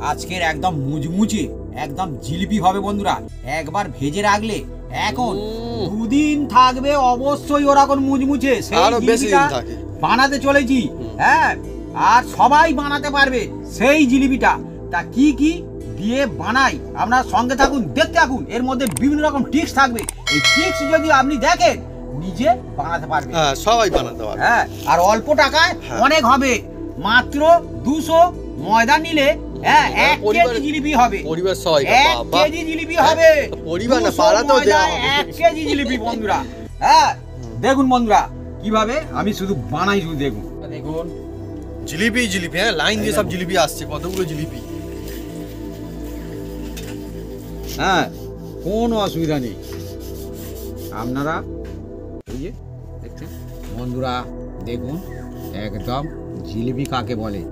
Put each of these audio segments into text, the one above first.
আজকের একদম মুচমুচে একদম জিলিপি হবে বন্ধুরা। একবার ভেজে রাখলে এখন দুদিন থাকবে অবশ্যই ওরকম মুচমুচে। সেই জিলিপিটা বানাতে চলেছি, হ্যাঁ, আর সবাই বানাতে পারবে সেই জিলিপিটা। তা কি কি দিয়ে বানাই আপনার সঙ্গে থাকুন, দেখতে থাকুন। এর মধ্যে বিভিন্ন রকম টিপস থাকবে। এই টিপস যদি আপনি দেখেন নিজে বানাতে পারবে, হ্যাঁ সবাই বানাতে পারবে, হ্যাঁ, আর অল্প টাকায় অনেক হবে। মাত্র 200 ময়দা নিলে হ্যাঁ 1 কেজি জিলিপি হবে। পরিবার সবাই 1 কেজি জিলিপি হবে, পরিবার না পাড়াতেও দেওয়া হবে 1 কেজি জিলিপি বন্ধুরা। হ্যাঁ দেখুন বন্ধুরা কিভাবে আমি শুধু বানাই, শুধু দেখুন দেখুন জিলিপি জিলিপি, হ্যাঁ লাইন দিয়ে সব জিলিপি আসছে, কতগুলো জিলিপি। হ্যাঁ কোনো অসুবিধা নেই। আপনারা এই যে দেখছেন বন্ধুরা, দেখুন একদম জিলিপি কাকে বলে।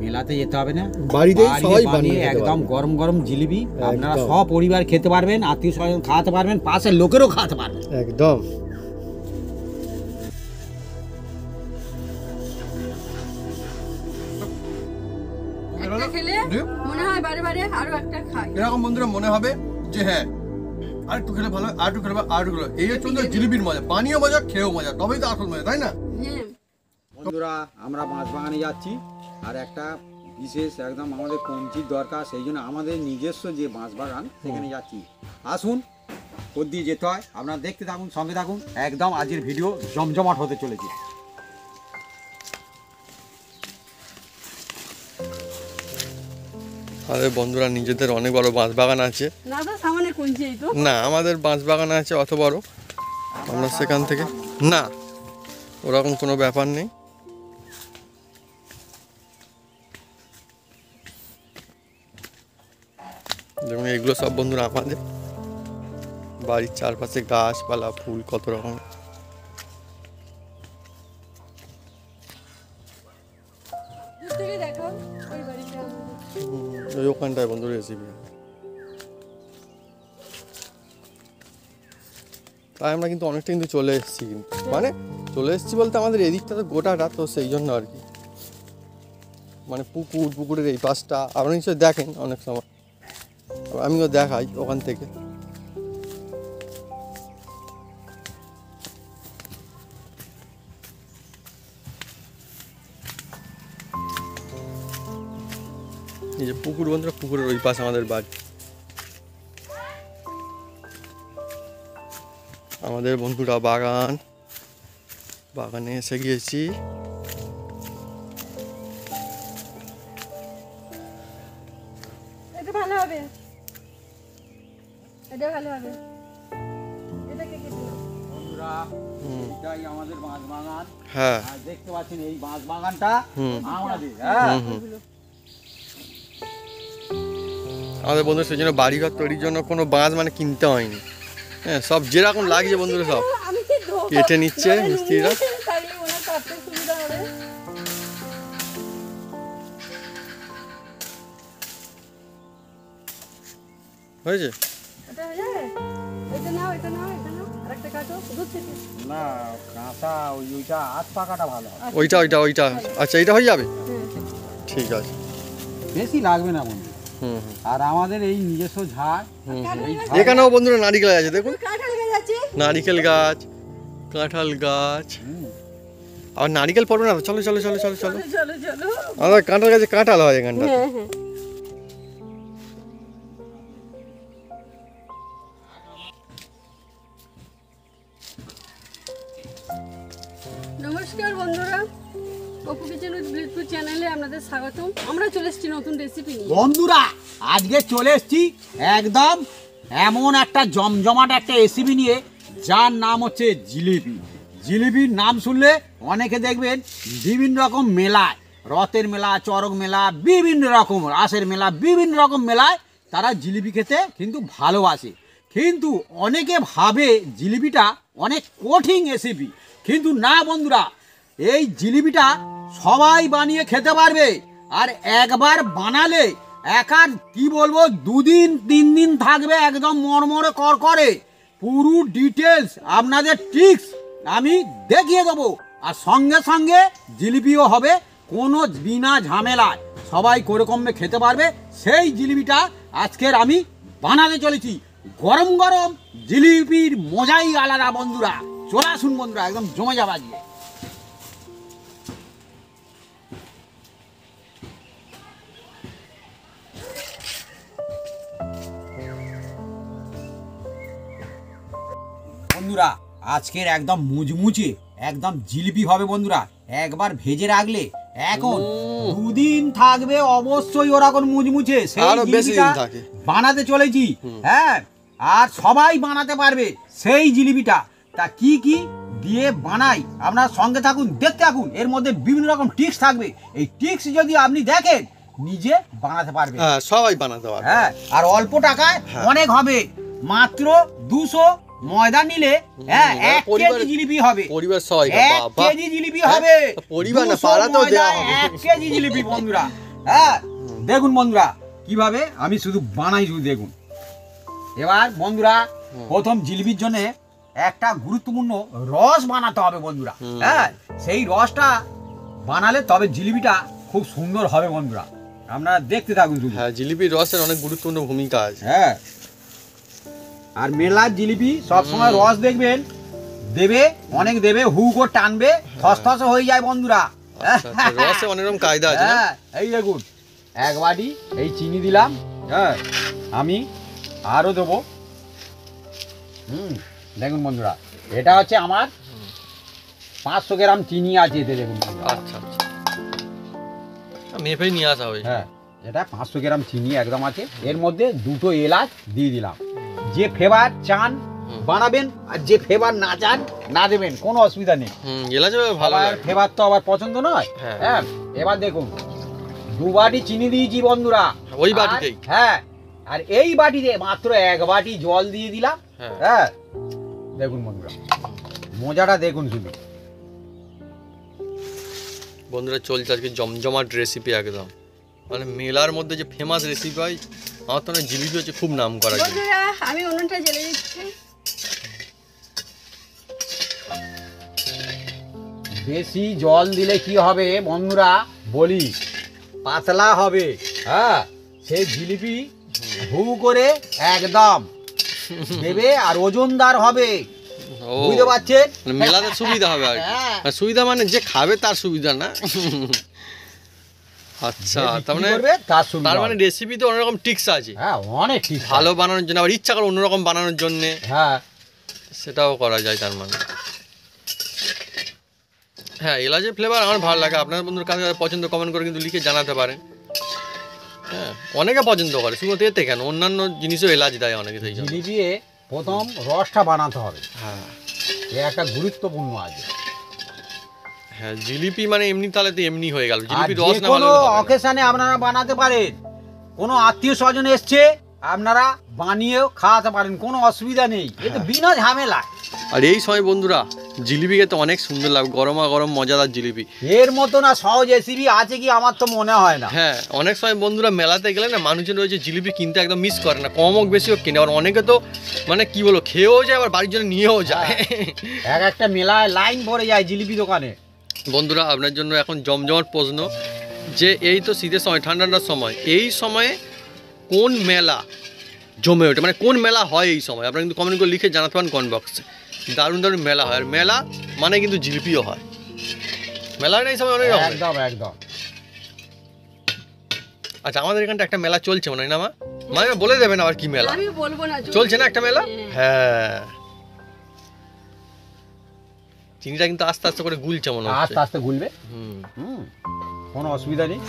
মেলাতে যেতে হবে না, বাড়িতে সবাই বানিয়ে একদম গরম গরম জিলিপি আপনারা সব পরিবার খেতে পারবেন, আত্মীয় স্বজন খাওয়াতে পারবেন, পাশের লোকেরও খাওয়াতে পারবেন একদম। মনে হয় বারে বারে আরো একটা খাই, এরকম বন্ধুরা মনে হবে যে হ্যাঁ আর একটু খেলে ভালো, আর একটু খেলে আর একটু। এই হচ্ছে জিলিপির মজা, পানীয় মজা, খেয়েও মজা, তবেই তো আসল মজা, তাই না বন্ধুরা? আমরা মাছ বাগানে যাচ্ছি, আর একটা বিশেষ একদম আমাদের কঞ্চির দরকার, সেই জন্য আমাদের নিজস্ব যে মাছ বাগান সেখানে যাচ্ছি। আসুন কোথ দিয়ে যেতে হয় আপনারা দেখতে থাকুন, সঙ্গে থাকুন। একদম আজকের ভিডিও জমজমাট হতে চলেছে। আমাদের বন্ধুরা নিজেদের অনেক বড় বাঁশ বাগান আছে না, আমাদের বাঁশ বাগান আছে অত বড়, আমরা সেখান থেকে না, ওরকম কোনো ব্যাপার নেই। যেমন এগুলো সব বন্ধুরা আমাদের বাড়ির চারপাশে গাছপালা, ফুল, কত রকম। ওই ওখানটায় বন্ধু রেসিপি, তাই আমরা কিন্তু অনেকটা কিন্তু চলে এসেছি, কিন্তু মানে চলে এসেছি বলতে আমাদের এদিকটা তো গোটাটা, তো সেই জন্য আর কি, মানে পুকুরের এই পাশটা আপনারা নিশ্চয়ই দেখেন অনেক সময়, আমিও দেখাই ওখান থেকে। এই যে পুকুর বন্ধুরা, পুকুরের ওই পাশে আমাদের বাড়ি। আমাদের বন্ধুরা বাগানে এসে গিয়েছি। এটা ভালো হবে, এটা ভালো হবে। এটা কে দিল? বন্ধুরা এটাই আমাদের মাছ বাগান, হ্যাঁ আর দেখতে পাচ্ছেন এই মাছ বাগানটা আমাদের। হ্যাঁ আমাদের বন্ধু সেই জন্য বাড়িঘর তৈরির জন্য কোনো বাঁশ মানে কিনতে হয়নি, হ্যাঁ সব যেরকম লাগছে বন্ধুরা সব কেটে নিচ্ছে মিস্ত্রিরা। হয়েছে না, কাঁচা ওইটা আধ পাকাটা ভালো হবে। ওইটা আচ্ছা, এইটা হয়ে যাবে, ঠিক আছে, বেশি লাগবে না বন্ধু। আর আমাদের এই নিজস্ব ঝাড়, এখানেও বন্ধুরা নারিকেল আছে, দেখুন নারিকেল গাছ, কাঁঠাল গাছ, আর নারিকেল পড়বে না তো? চলো চলো চলো চলো চলো, আমাদের কাঁঠাল গাছে কাঁঠাল হয় এখানটা। নমস্কার বন্ধুরা, অপু কিচেন উইথ ব্লিটফুড চ্যানেলে আপনাদের স্বাগতম। আমরা চলে এসেছি নতুন রেসিপি নিয়ে। বন্ধুরা আজকে চলে এসেছি একদম এমন একটা জমজমাট একটা রেসিপি নিয়ে, যার নাম হচ্ছে জিলিপি। জিলিপির নাম শুনলে অনেকে দেখবেন বিভিন্ন রকম মেলায়, রথের মেলা, চড়ক মেলা, বিভিন্ন রকম রাসের মেলা, বিভিন্ন রকম মেলায় তারা জিলিপি খেতে কিন্তু ভালোবাসে। কিন্তু অনেকে ভাবে জিলিপিটা অনেক কঠিন রেসিপি, কিন্তু না বন্ধুরা, এই জিলিপিটা সবাই বানিয়ে খেতে পারবে। আর একবার বানালে একার কি বলবো, 2 দিন 3 দিন থাকবে একদম মরমরে করকরে। পুরো ডিটেলস আপনাদের ট্রিক্স আমি দেখিয়ে দেবো, আর সঙ্গে সঙ্গে জিলিপিও হবে কোনো বিনা ঝামেলায়। সবাই করে কমে খেতে পারবে সেই জিলিপিটা আজকের আমি বানাতে চলেছি। গরম গরম জিলিপির মজাই আলাদা বন্ধুরা, চলে আসুন বন্ধুরা, একদম জমে যাবে আজকে। বন্ধুরা আজকের একদম মুচমুচে একদম জিলিপি হবে বন্ধুরা, একবার ভেজে রাখলে এখন দুদিন থাকবে অবশ্যই ওরকম মুচমুচে। সেই আরো বেশি জিলিপিটা দিন থাকে। বানাতে চলেছি, হ্যাঁ, আর সবাই বানাতে পারবে সেই জিলিপিটা। তা কি কি দিয়ে বানাই আপনারা সঙ্গে থাকুন, দেখতে থাকুন। এর মধ্যে বিভিন্ন রকম টিপস থাকবে, এই টিপস যদি আপনি দেখেন নিজে বানাতে পারবে। হ্যাঁ, সবাই বানাতে পারবে। হ্যাঁ, আর অল্প টাকায় অনেক হবে। মাত্র 200 ময়দা নিলে হ্যাঁ 1 কেজি জিলিপি হবে। পরিবার সবাই 1 কেজি জিলিপি হবে। পরিবার না, 200 পাড়াতেও দেওয়া ময়দায় হবে। 1 কেজি জিলিপি বন্ধুরা। হ্যাঁ, দেখুন বন্ধুরা কিভাবে আমি শুধু বানাই, শুধু দেখুন। এবার বন্ধুরা প্রথম জিলিপির জন্য একটা গুরুত্বপূর্ণ রস বানাতে হবে বন্ধুরা। হ্যাঁ, সেই রসটা বানালে তবে জিলিপিটা খুব সুন্দর হবে বন্ধুরা, আপনারা দেখতে থাকুন শুধু। হ্যাঁ, জিলিপির রসের অনেক গুরুত্বপূর্ণ ভূমিকা আছে। হ্যাঁ, আর মেলার জিলিপি সবসময় রস দেখবেন দেবে, অনেক দেবে, হুকো টানবে, থসথস হয়ে যায় বন্ধুরা। আচ্ছা, রসে অনেক রকম কায়দা আছে না? হ্যাঁ, এই দেখুন 1 বাটি এই চিনি দিলাম। হ্যাঁ, আমি আরও দেবো। দেখুন বন্ধুরা, এটা হচ্ছে আমার 500 গ্রাম চিনি আছে এতে, দেখুন বন্ধুরা। আচ্ছা আচ্ছা, মেপে নিয়ে আসা হয়েছে। হ্যাঁ, এটা 500 গ্রাম চিনি একদম আছে। এর মধ্যে 2টো এলাচ দিয়ে দিলাম। যে ফ্লেভার চান বানাবেন, আর যে ফ্লেভার না চান না দেবেন, কোনো অসুবিধা নেই। এলাচ ভালো লাগে। ফ্লেভার তো আবার পছন্দ নয়। হ্যাঁ। হ্যাঁ, এবার দেখুন 2 বাটি চিনি দিয়েছি বন্ধুরা, ওই আর- বাটিতেই? হ্যাঁ, আর এই বাটিতে মাত্র 1 বাটি জল দিয়ে দিলাম। হ্যাঁ। হ্যাঁ, দেখুন বন্ধুরা মজাটা দেখুন শুধু। বন্ধুরা চলছে আজকে জমজমাট রেসিপি একদম, মানে মেলার মধ্যে যে ফেমাস রেসিপি হয়, আমার তো জিলিপি হচ্ছে খুব নাম করা জিনিস। বন্ধুরা আমি উনুনটা জ্বেলে দিচ্ছি। বেশি জল দিলে কি হবে বন্ধুরা বলি, পাতলা হবে। হ্যাঁ, সেই জিলিপি হু করে একদম দেবে আর ওজনদার হবে, ও, বুঝতে পারছেন? মানে মেলাতে সুবিধা হবে আর কি। হ্যাঁ। মানে সুবিধা মানে যে খাবে তার সুবিধা না। আচ্ছা, যে তার বিক্রি মানে করবে তার সুবিধা তার মানে হবে। রেসিপিতে অনেক রকম টিক্স আছে। হ্যাঁ, অনেক ঠিক। ভালো বানানোর জন্য, আবার ইচ্ছা করে অন্যরকম বানানোর জন্য হ্যাঁ, সেটাও করা যায় তার মানে। হ্যাঁ, এলাচের ফ্লেভার আমার ভালো লাগে। আপনার বন্ধুর কাছে পছন্দ কমেন্ট করে কিন্তু লিখে জানাতে পারেন। হ্যাঁ, অনেকে পছন্দ করে, শুধুমাত্র এতে কেন, অন্যান্য জিনিসও এলাচ দেয় অনেকে, সেই জন্য। জিলিপি প্রথম রসটা বানাতে হবে, হ্যাঁ এ একটা গুরুত্বপূর্ণ আছে। হ্যাঁ, জিলিপি মানে এমনি তাহলে তো এমনি হয়ে গেল, আর জিলিপি যে রস না কোনো ভালো হবে না। অকেশনে আপনারা বানাতে পারেন, কোনো আত্মীয় স্বজন এসছে আপনারা বানিয়েও খাওয়াতে পারেন, কোনো অসুবিধা নেই, এ তো বিনা ঝামেলা। আর এই সময় বন্ধুরা জিলিপি খেতে অনেক সুন্দর লাগে, গরমা গরম মজাদার জিলিপি। এর মতো না সহজ রেসিপি আছে কি আমার তো মনে হয় না। হ্যাঁ, অনেক সময় বন্ধুরা মেলাতে গেলে না মানুষজন রয়েছে জিলিপি কিনতে একদম মিস করে না, কম হোক বেশি হোক কিনে, আবার অনেকে তো মানে কি বলো খেয়েও যায়, আবার বাড়ির জন্য নিয়েও যায়। এক একটা মেলায় লাইন ভরে যায় জিলিপি দোকানে। বন্ধুরা আপনার জন্য এখন জমজমাট প্রশ্ন, যে এই তো শীতের সময়, ঠান্ডার সময়, এই সময়ে কোন মেলা জমে ওঠে, মানে কোন মেলা হয় এই সময়? আপনারা কিন্তু কমেন্ট করে লিখে জানাতে পারেন কমেন্ট বক্সে। দারুণ দারুণ মেলা হয়, আর মেলা মানে কিন্তু জিলিপিও হয়। মেলার এই সময় অনেক রকম। একদম একদম। আচ্ছা, আমাদের এখানটা একটা মেলা চলছে মনে হয় না মা? মানে বলে দেবেন আবার কি মেলা আমি বলবো না, চলছে না একটা মেলা? হ্যাঁ। হ্যাঁ, চিনিটা কিন্তু আস্তে আস্তে করে গুলছে মনে হচ্ছে। আস্তে আস্তে গুলবে, হুম। কোনো অসুবিধা নেই।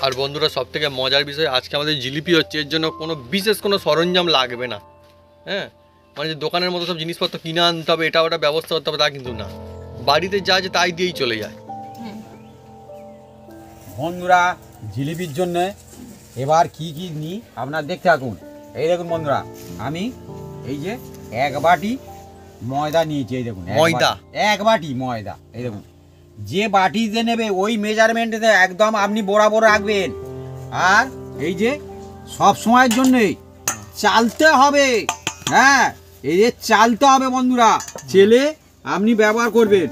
আর বন্ধুরা সব থেকে মজার বিষয়, আজকে আমাদের জিলিপি হচ্ছে, এর জন্য কোনো বিশেষ কোনো সরঞ্জাম লাগবে না। হ্যাঁ, মানে যে দোকানের মতো সব জিনিসপত্র কিনে আনতে হবে, এটা ওটা ব্যবস্থা করতে হবে, তা কিন্তু না, বাড়িতে যা আছে তাই দিয়েই চলে যায়। বন্ধুরা জিলিপির জন্য এবার কি কি নিই আপনারা দেখতে থাকুন। এই দেখুন বন্ধুরা, আমি এই যে 1 বাটি ময়দা নিয়েছি, এই দেখুন ময়দা? 1 বাটি ময়দা। এই দেখুন, যে বাটিতে নেবে ওই মেজারমেন্টে একদম আপনি বরাবর রাখবেন। আর এই যে সব সময়ের জন্যই চালতে হবে। হ্যাঁ, এই যে চালতে হবে বন্ধুরা, চেলে আপনি ব্যবহার করবেন।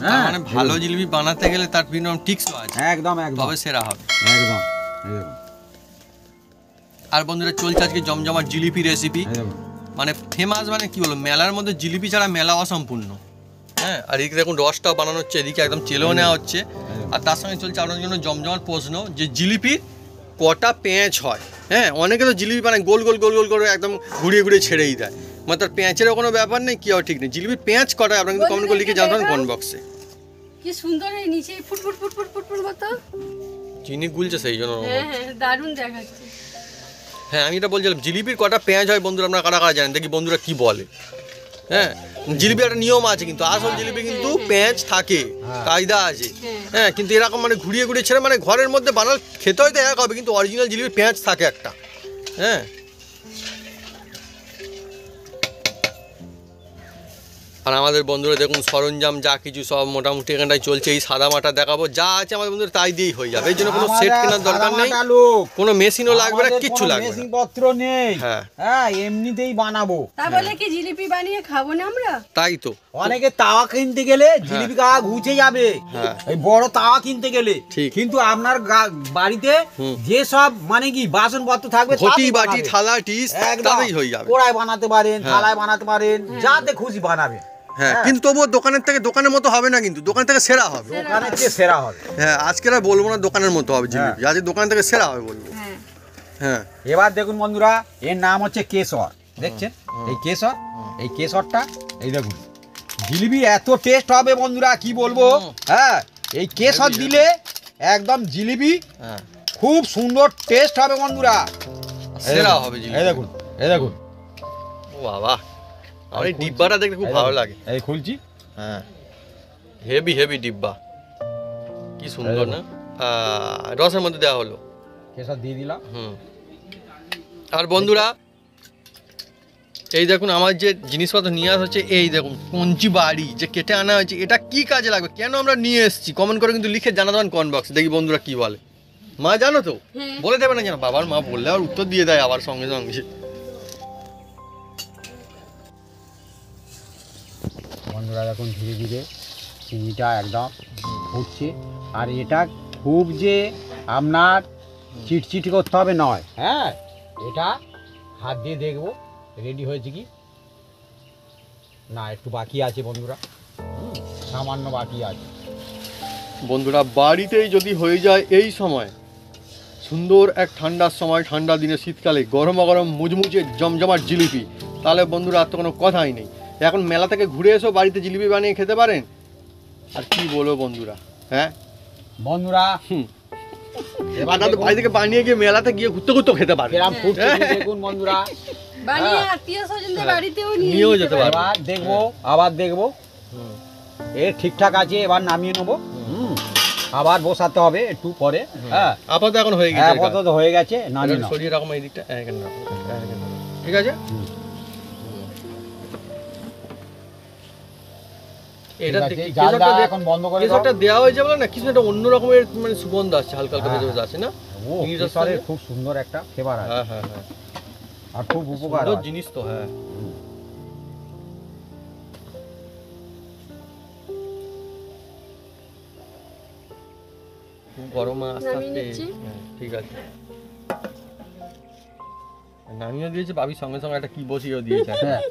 হ্যাঁ মানে ভালো জিলিপি বানাতে গেলে তার বিভিন্ন টিক্সও আছে, একদম একদম তবে সেরা হবে। একদম এই দেখুন, আর বন্ধুরা চলছে আজকে জমজমাট জিলিপি রেসিপি, এই দেখুন। মানে ফেমাস, মানে কি বলবো, মেলার মধ্যে জিলিপি ছাড়া মেলা অসম্পূর্ণ। হ্যাঁ, আর এদিকে দেখুন রসটাও বানানো হচ্ছে, এদিকে একদম চেলেও নেওয়া হচ্ছে। আর তার সঙ্গে চলছে আপনার জন্য জমজমাট প্রশ্ন যে জিলিপির কটা পেঁচ হয়। হ্যাঁ, অনেকে তো জিলিপি বানায় গোল গোল গোল গোল করে একদম ঘুরিয়ে ঘুরিয়ে ছেড়েই দেয়, মানে তার পেঁচেরও কোনো ব্যাপার নেই, কি ঠিক নেই। জিলিপির পেঁচ কটা আপনারা কিন্তু কমেন্ট করে লিখে জানাবেন কমেন্ট বক্সে। কি সুন্দর এই নিচে ফুটফুট ফুটফুট ফুটফুট মতো। চিনি গুলছে সেই জন্য। হ্যাঁ হ্যাঁ, দারুণ দেখাচ্ছে। হ্যাঁ, আমি এটা বলছিলাম জিলিপির কটা পেঁয়াজ হয় বন্ধুরা, আপনারা কারা কারা জানেন দেখি বন্ধুরা কি বলে। হ্যাঁ, জিলিপির একটা নিয়ম আছে কিন্তু, আসল জিলিপি কিন্তু পেঁয়াজ থাকে, কায়দা আছে। হ্যাঁ, কিন্তু এরকম মানে ঘুরিয়ে ঘুরিয়ে ছেড়ে মানে ঘরের মধ্যে বানাল খেতে হয়তো এক হবে, কিন্তু অরিজিনাল জিলিপির পেঁয়াজ থাকে একটা। হ্যাঁ, আর আমাদের বন্ধুরা দেখুন সরঞ্জাম যা কিছু সব মোটামুটি এখানটায় চলছে, এই সাদা মাটা দেখাবো, যা আছে আমাদের বন্ধুরা তাই দিয়েই হয়ে যাবে। এই জন্য কোনো সেট কেনার দরকার নেই, কোনো মেশিনও লাগবে না, কিচ্ছু লাগবে না, মেশিন পত্র নেই। হ্যাঁ হ্যাঁ, এমনিতেই বানাবো। তা বলে কি জিলিপি বানিয়ে খাবো না আমরা? তাই তো। অনেকে তাওয়া কিনতে গেলে জিলিপি গাছ ঘুচে যাবে, হ্যাঁ। এই বড় তাওয়া কিনতে গেলে। ঠিক। কিন্তু আপনার বাড়িতে যে সব মানে কি বাসনপত্র থাকবে, ঘটি তাতেই বাটি বানাবে। থালা ডিস একদম। তাতেই হয়ে যাবে। কড়াই বানাতে পারেন, হ্যাঁ। থালায় বানাতে পারেন, যাতে খুশি বানাবে। হ্যাঁ, কিন্তু তবুও দোকানের থেকে দোকানের মতো হবে না, কিন্তু দোকান থেকে সেরা হবে। দোকানের চেয়ে সেরা হবে। হ্যাঁ, আজকে আর বলবো না দোকানের মতো হবে জিলিপি, আজকে দোকান থেকে সেরা হবে বলবো। হ্যাঁ হ্যাঁ, এবার দেখুন বন্ধুরা, এর নাম হচ্ছে কেশর। দেখছেন এই কেশর, এই কেশরটা এই দেখুন, জিলিপি এত টেস্ট হবে বন্ধুরা কি বলবো। হ্যাঁ, এই কেশর দিলে একদম জিলিপি হ্যাঁ, খুব সুন্দর টেস্ট হবে বন্ধুরা। সেরা হবে জিলিপি। এই দেখুন, এই দেখুন, ও বাবা, আমার এই ডিব্বাটা দেখতে খুব ভালো লাগে। এই খুলছি। হ্যাঁ, হেভি হেভি ডিব্বা, কি সুন্দর না। রসের মধ্যে দেওয়া হলো। কেশর দিয়ে দিলাম। আর বন্ধুরা এই দেখুন আমার যে জিনিসপত্র নিয়ে আসা হচ্ছে, এই দেখুন কঞ্চি বাড়ি যে কেটে আনা হয়েছে, এটা কি কাজে লাগবে, কেন আমরা নিয়ে এসেছি, কমেন্ট করে কিন্তু লিখে জানাবেন কমেন্ট বক্সে, দেখি বন্ধুরা কি বলে। মা জানো তো? বলে দেবে না জানো, বাবার মা বললে আর উত্তর দিয়ে দেয় আবার সঙ্গে সঙ্গে। বন্ধুরা দেখুন ধীরে ধীরে চিনিটা একদম ফুটছে, আর এটা খুব যে আপনার চিটচিট করতে হবে নয়। হ্যাঁ, এটা হাত দিয়ে দেখবো রেডি হয়েছে কি না, একটু বাকি আছে বন্ধুরা, সামান্য বাকি আছে। বন্ধুরা বাড়িতেই যদি হয়ে যায় এই সময়, সুন্দর এক ঠান্ডার সময়, ঠান্ডা দিনে শীতকালে গরমা গরম মুচমুচে জমজমাট জিলিপি, তাহলে বন্ধুরা আর তো কোনো কথাই নেই। এখন মেলা থেকে ঘুরে এসো বাড়িতে জিলিপি বানিয়ে খেতে পারেন, আর কি বলবো বন্ধুরা। হ্যাঁ বন্ধুরা, এবার তো বাড়ি থেকে বানিয়ে গিয়ে মেলাতে গিয়ে ঘুরতে ঘুরতে খেতে পারে। এরকম ফুটছে দেখুন বন্ধুরা, বানিয়ে আত্মীয় স্বজনদের বাড়িতেও নিয়েও যেতে পারে। এবার দেখবো, আবার দেখবো এ ঠিকঠাক আছে, এবার নামিয়ে নেবো। আবার বসাতে হবে একটু পরে। হ্যাঁ, আপাতত এখন হয়ে গেছে, আপাতত হয়ে গেছে, নামিয়ে নাও। সরিয়ে রাখো এই দিকটা, ঠিক আছে। এটা ঠিক আছে, জালটা এখন বন্ধ করে দাও। কেশরটা দেওয়া হয়েছে বলে না, কিছু একটা অন্য রকমের মানে সুগন্ধ আসছে, হালকা হালকা ভেতরে আছে না। ও কেশরের খুব সুন্দর একটা ফ্লেভার আছে। হ্যাঁ হ্যাঁ হ্যাঁ, আর খুব উপকার সুন্দর জিনিস তো। হ্যাঁ, খুব গরম আস্তে নামিয়ে আস্তে। নিচ্ছি। হ্যাঁ, ঠিক আছে, নামিয়ে দিয়েছে ভাবি, সঙ্গে সঙ্গে একটা কি বসিয়ে দিয়েছে। হ্যাঁ,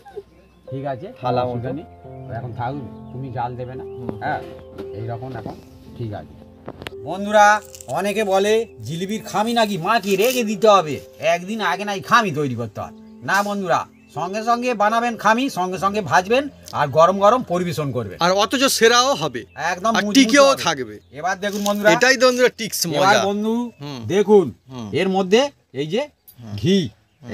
ঠিক আছে, থালা মতো। অসুবিধা নেই। এখন থাক, তুমি জাল দেবে না। হ্যাঁ, এইরকম এখন ঠিক আছে। বন্ধুরা অনেকে বলে জিলিপির খামি নাকি মাটি রেখে দিতে হবে, একদিন আগে নাই খামি তৈরি করতে হয় না বন্ধুরা, সঙ্গে সঙ্গে বানাবেন খামি, সঙ্গে সঙ্গে ভাজবেন আর গরম গরম পরিবেশন করবেন, আর অথচ সেরাও হবে, একদম আর মুচমুচে টিকেও হবে। থাকবে। এবার দেখুন বন্ধুরা, এটাই তো বন্ধুরা টিক্স, এবার মজা। বন্ধু হুম। দেখুন হুম। এর মধ্যে এই যে ঘি,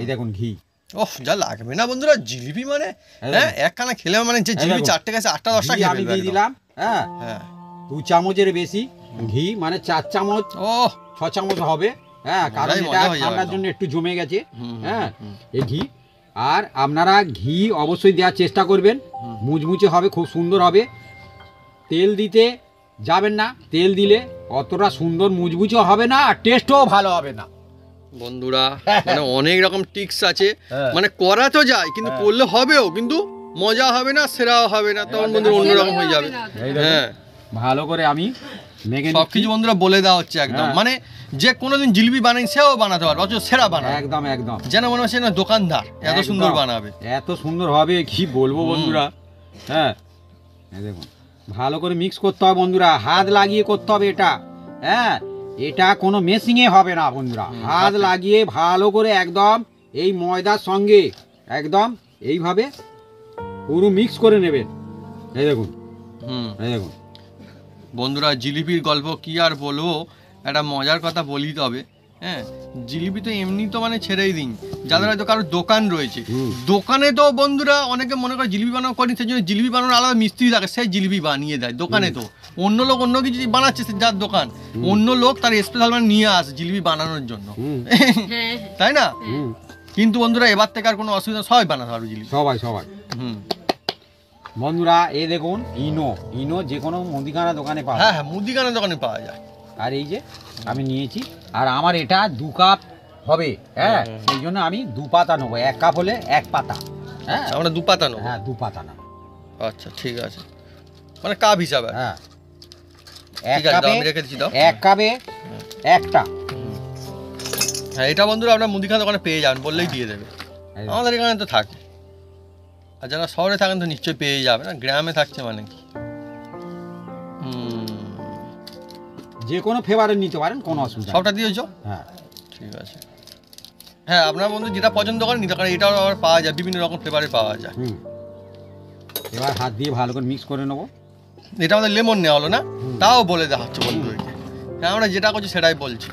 এই দেখুন ঘি। ওহ, যা লাগবে না বন্ধুরা জিলিপি মানে। হ্যাঁ, একখানা খেলে মানে যে জিলিপি দেখুন। 4টে গেছে 8টা 10টা ঘি খেয়ে আমি ফেলবে দিয়ে একদম। দিলাম। হ্যাঁ, হ্যাঁ, 2 চামচের বেশি ঘি, মানে 4 চামচ ওহ 6 চামচ হবে। হ্যাঁ, কারণ মজাই এটা মজা হয়ে যাবে ঠান্ডার একদম। জন্য একটু জমে গেছে। হুম, হ্যাঁ, হুম। এই ঘি, আর আপনারা ঘি অবশ্যই দেওয়ার চেষ্টা করবেন, মুচমুচে হবে, খুব সুন্দর হবে। তেল দিতে যাবেন না, তেল দিলে অতটা সুন্দর মুচমুচে হবে না, আর টেস্টও ভালো হবে না বন্ধুরা। মানে অনেক রকম টিক্স আছে, হ্যাঁ। মানে করা তো যায় কিন্তু করলে হবেও, কিন্তু মজা হবে না, সেরাও হবে না, তখন বন্ধুরা অন্যরকম হয়ে যাবে। এই দেখুন। হ্যাঁ, ভালো করে আমি মেখে সব কিছু বন্ধুরা বলে দেওয়া হচ্ছে একদম, হ্যাঁ। মানে যে কোনোদিন জিলিপি বানাই সেও বানাতে পারবে, অথচ সেরা বানাবে একদম একদম যেন মনে হচ্ছে না দোকানদার এত একদম। সুন্দর বানাবে। এত সুন্দর হবে কি বলবো বন্ধুরা। হ্যাঁ এই দেখুন ভালো করে মিক্স করতে হবে বন্ধুরা, হাত লাগিয়ে করতে হবে এটা। হ্যাঁ এটা কোনো মেশিংয়ে হবে না বন্ধুরা, হাত লাগিয়ে ভালো করে একদম এই ময়দার সঙ্গে একদম এইভাবে পুরো মিক্স করে নেবেন। এই দেখুন এই দেখুন বন্ধুরা জিলিপির গল্প কি আর বলবো, একটা মজার কথা বলি তবে। হ্যাঁ জিলিপি তো এমনি তো মানে ছেড়েই দিন, যাদের হয়তো কারোর দোকান রয়েছে, দোকানে তো বন্ধুরা অনেকে মনে করে জিলিপি বানানো করেন, সেই জন্য জিলিপি বানানোর আলাদা মিস্ত্রি থাকে, সেই জিলিপি বানিয়ে দেয় দোকানে। তো অন্য লোক অন্য কিছু বানাচ্ছে, যার দোকান অন্য লোক তার স্পেশাল মানে নিয়ে আসে জিলিপি বানানোর জন্য, হ্যাঁ তাই না? কিন্তু বন্ধুরা এবার থেকে আর কোনো অসুবিধা, সবাই বানাতে পারবে জিলিপি, সবাই সবাই। বন্ধুরা এই দেখুন ইনো, ইনো যে কোনো মুদিখানা দোকানে পাওয়া হ্যাঁ যায়। হ্যাঁ মুদিখানা দোকানে পাওয়া যায়। আর এই যে আমি নিয়েছি, আর আমার এটা 2 কাপ হবে। হ্যাঁ সেই জন্য আমি 2 পাতা নেবো, 1 কাপ হলে 1 পাতা। হ্যাঁ আমরা 2 পাতা নেবো। হ্যাঁ 2 পাতা নেবো। আচ্ছা ঠিক আছে, মানে কাপ হিসাবে। হ্যাঁ ঠিক আছে, দাও, আমি রেখে দিচ্ছি, দাও। 1 কাপে একটা। হ্যাঁ এটা বন্ধুরা আপনার মুদিখানা দোকানে পেয়ে যাবেন, বললেই দিয়ে দেবে। আমাদের এখানে তো থাকে, আর যারা শহরে থাকেন তো নিশ্চয়ই পেয়ে যাবে না, গ্রামে থাকছে মানে কি। যে কোনো ফ্লেভারের নিতে পারেন, কোনো অসুবিধা নেই। সবটা দিয়েছো? হ্যাঁ ঠিক আছে। হ্যাঁ আপনার বন্ধু যেটা পছন্দ করেন নিতে পারেন, এটাও আবার পাওয়া যায়, বিভিন্ন রকম ফ্লেভারে পাওয়া যায়। এবার হাত দিয়ে ভালো করে মিক্স করে নেবো। এটা আমাদের লেমন নেওয়া হলো না, তাও বলে দেওয়া হচ্ছে বন্ধুদেরকে। হ্যাঁ আমরা যেটা করছি সেটাই বলছি।